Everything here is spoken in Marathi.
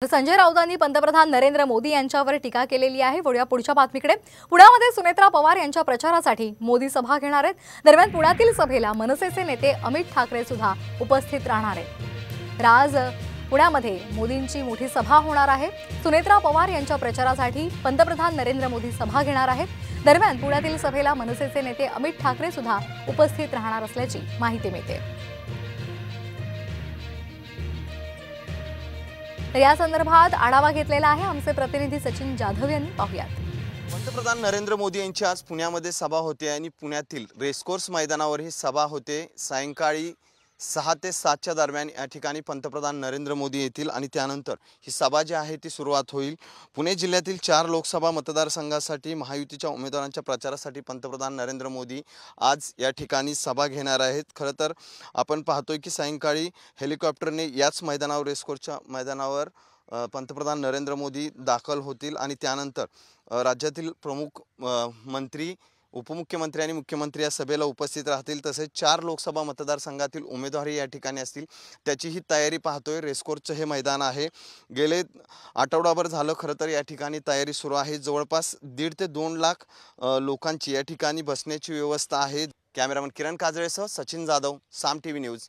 तर संजय राऊतांनी पंतप्रधान नरेंद्र मोदी यांच्यावर टीका केलेली आहे। पुढच्या बातमीकडे। पुण्यामध्ये सुनेत्रा पवार यांच्या प्रचारासाठी मोदी सभा घेणार आहेत। दरम्यान पुण्यातील सभेला मनसेचे नेते अमित ठाकरे सुद्धा उपस्थित राहणार आहेत। आज पुण्यामध्ये मोदींची मोठी सभा होणार आहे। सुनेत्रा पवार यांच्या प्रचारासाठी पंतप्रधान नरेंद्र मोदी सभा घेणार आहेत। दरम्यान पुण्यातील सभेला मनसेचे नेते अमित ठाकरे सुद्धा उपस्थित राहणार असल्याची माहिती मिळते। तर या संदर्भात आढावा घेतलेला आहे आमचे प्रतिनिधी सचिन जाधव यांनी। पाहूयात। पंतप्रधान नरेंद्र मोदी यांची आज पुण्यामध्ये सभा होते आणि पुण्यातील रेसकोर्स मैदानावर ही सभा होते। सायंकाळी 6 ते 7 च्या दरम्यान या ठिकाणी पंतप्रधान नरेंद्र मोदी येतील आणि त्यानंतर ही सभा जी आहे ती सुरुवात होईल। पुणे जिल्ह्यातील 4 लोकसभा मतदारसंघासाठी महायुतीच्या उमेदवारांच्या प्रचारासाठी पंतप्रधान नरेंद्र मोदी आज या ठिकाणी सभा घेणार आहेत। खरं तर आपण पाहतोय की सायंकाळी हेलिकॉप्टरने याच मैदानावर रेसकोर्सच्या मैदानावर पंतप्रधान नरेंद्र मोदी दाखल होतील आणि त्यानंतर राज्यातील प्रमुख मंत्री, उपमुख्यमंत्री आणि मुख्यमंत्री या सभेला उपस्थित राहतील। तसेच 4 लोकसभा मतदारसंघातील उमेदवार या ठिकाणी असतील, त्याची ही तयारी पाहतोय। रेसकोर्सचं हे मैदान आहे। गेले आठवडाभर झालं खरं तर या ठिकाणी तयारी सुरू आहे। जवळपास 1.5 ते 2 लाख लोकांची या ठिकाणी बसण्याची व्यवस्था आहे। कॅमेरामन किरण काजळेसह सचिन जाधव, साम टीव्ही न्यूज।